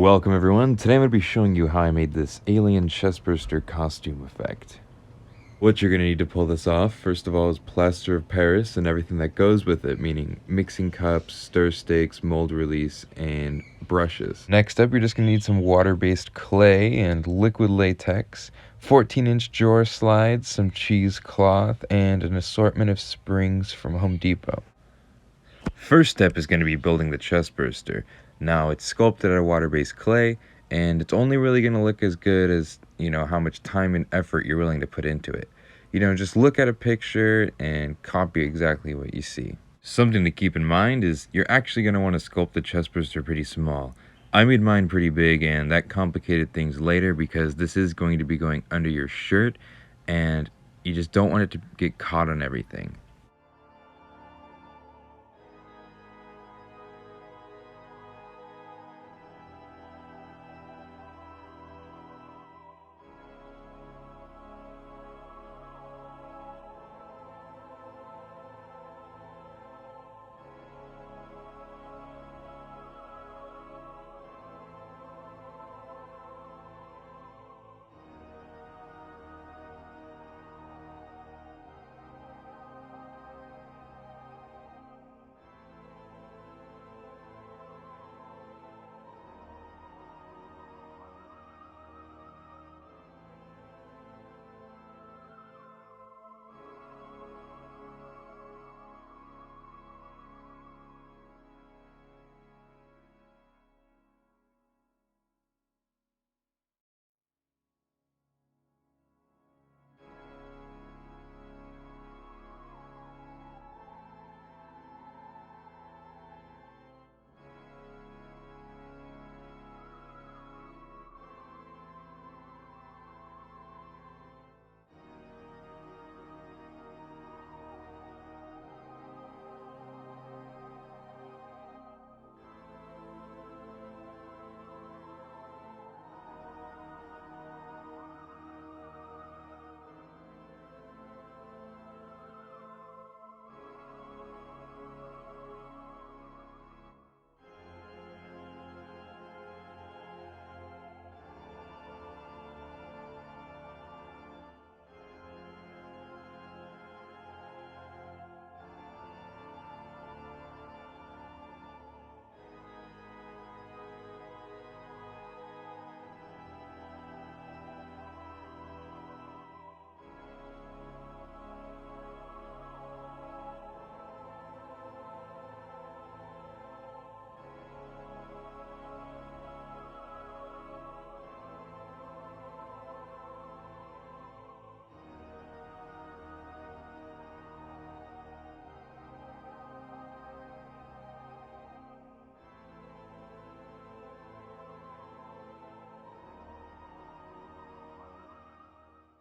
Welcome everyone, today I'm going to be showing you how I made this alien chestburster costume effect. What you're going to need to pull this off, first of all, is plaster of Paris and everything that goes with it, meaning mixing cups, stir sticks, mold release, and brushes. Next up, you're just going to need some water-based clay and liquid latex, 14-inch drawer slides, some cheesecloth, and an assortment of springs from Home Depot. First step is going to be building the chestburster. Now it's sculpted out of water-based clay, and it's only really going to look as good as, how much time and effort you're willing to put into it. Just look at a picture and copy exactly what you see. Something to keep in mind is you're actually going to want to sculpt the chestburster pretty small. I made mine pretty big, and that complicated things later because this is going to be going under your shirt, and you just don't want it to get caught on everything.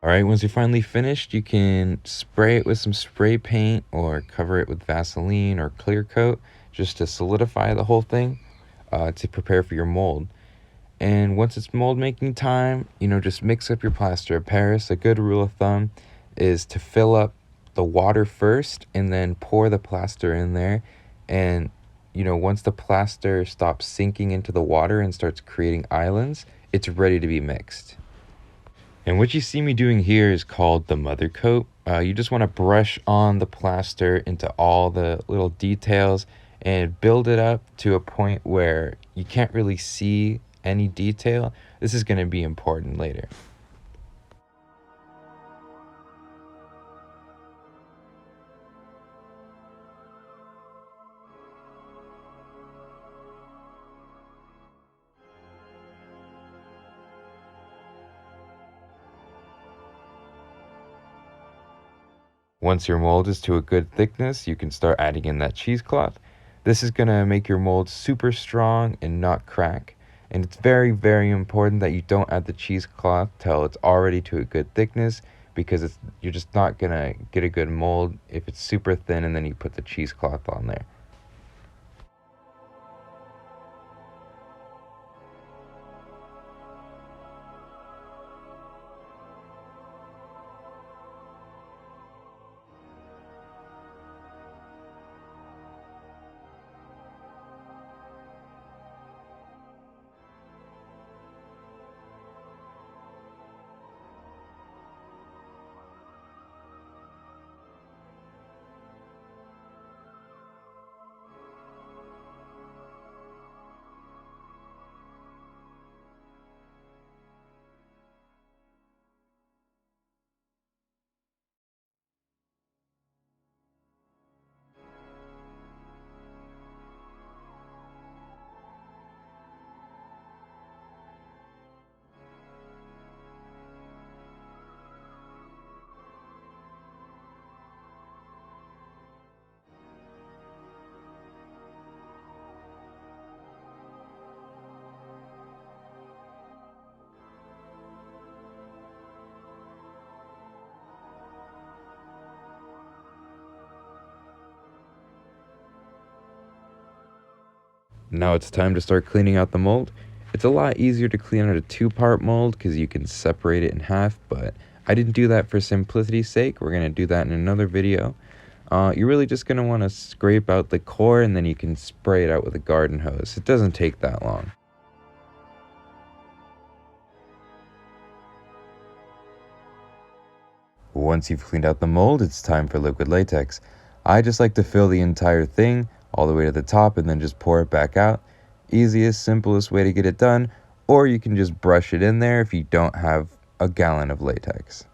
Alright, once you're finally finished, you can spray it with some spray paint or cover it with Vaseline or clear coat just to solidify the whole thing to prepare for your mold. And once it's mold making time, just mix up your plaster of Paris. A good rule of thumb is to fill up the water first and then pour the plaster in there. And, once the plaster stops sinking into the water and starts creating islands, it's ready to be mixed. And what you see me doing here is called the mother coat. You just want to brush on the plaster into all the little details and build it up to a point where you can't really see any detail. This is going to be important later. Once your mold is to a good thickness, you can start adding in that cheesecloth. This is going to make your mold super strong and not crack. And it's very, very important that you don't add the cheesecloth till it's already to a good thickness because you're just not going to get a good mold if it's super thin and then you put the cheesecloth on there. Now it's time to start cleaning out the mold. It's a lot easier to clean out a two-part mold because you can separate it in half, but I didn't do that for simplicity's sake. We're going to do that in another video. You're really just going to want to scrape out the core and then you can spray it out with a garden hose. It doesn't take that long. Once you've cleaned out the mold, it's time for liquid latex. I just like to fill the entire thing all the way to the top and then just pour it back out. Easiest, simplest way to get it done, or you can just brush it in there if you don't have a gallon of latex.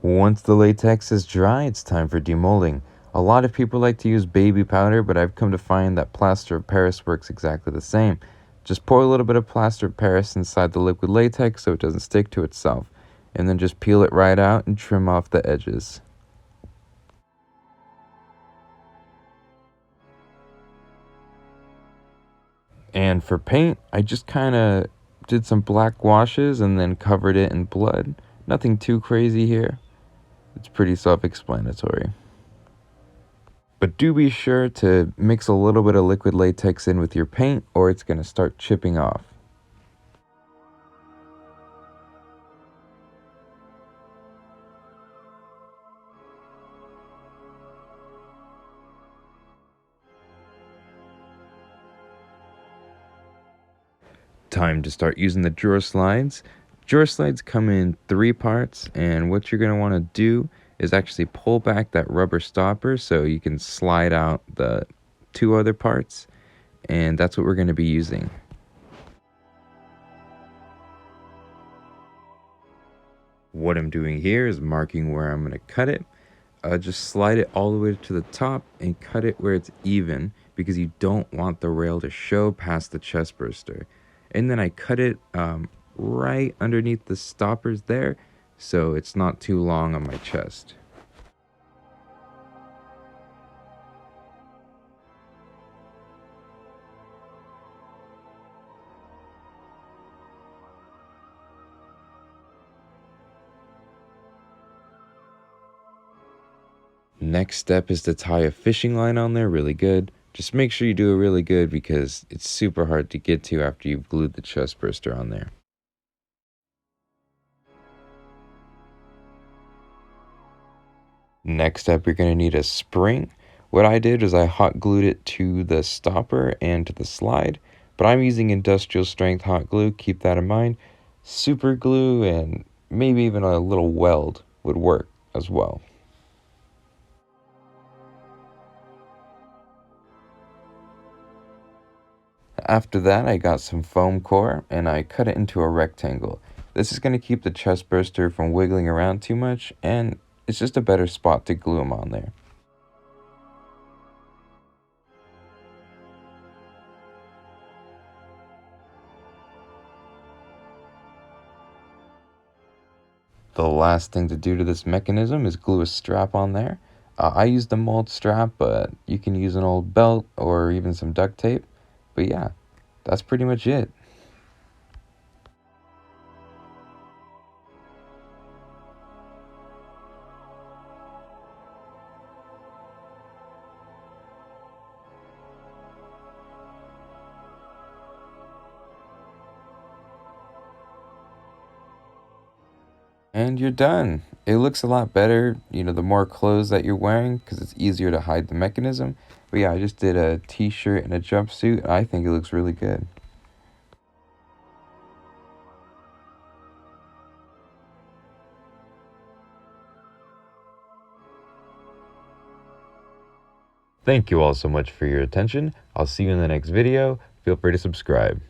Once the latex is dry, it's time for demolding. A lot of people like to use baby powder, but I've come to find that plaster of Paris works exactly the same. Just pour a little bit of plaster of Paris inside the liquid latex so it doesn't stick to itself, and then just peel it right out and trim off the edges. And for paint, I just kind of did some black washes and then covered it in blood. Nothing too crazy here. It's pretty self-explanatory. But do be sure to mix a little bit of liquid latex in with your paint or it's going to start chipping off. Time to start using the drawer slides. Drawer slides come in 3 parts, and what you're going to want to do is actually pull back that rubber stopper so you can slide out the 2 other parts, and that's what we're going to be using. What I'm doing here is marking where I'm going to cut it. Just slide it all the way to the top and cut it where it's even because you don't want the rail to show past the chest burster. And then I cut it right underneath the stoppers there so it's not too long on my chest. Next step is to tie a fishing line on there really good. Just make sure you do it really good because it's super hard to get to after you've glued the chest burster on there. Next up, you're going to need a spring. What I did is I hot glued it to the stopper and to the slide, but I'm using industrial strength hot glue. Keep that in mind. Super glue and maybe even a little weld would work as well. After that, I got some foam core and I cut it into a rectangle. This is going to keep the chest burster from wiggling around too much, and it's just a better spot to glue them on there. The last thing to do to this mechanism is glue a strap on there. I used the mold strap, but you can use an old belt or even some duct tape. But yeah, that's pretty much it. And you're done. It looks a lot better, the more clothes that you're wearing because it's easier to hide the mechanism. But yeah, I just did a t-shirt and a jumpsuit. I think it looks really good. Thank you all so much for your attention. I'll see you in the next video. Feel free to subscribe.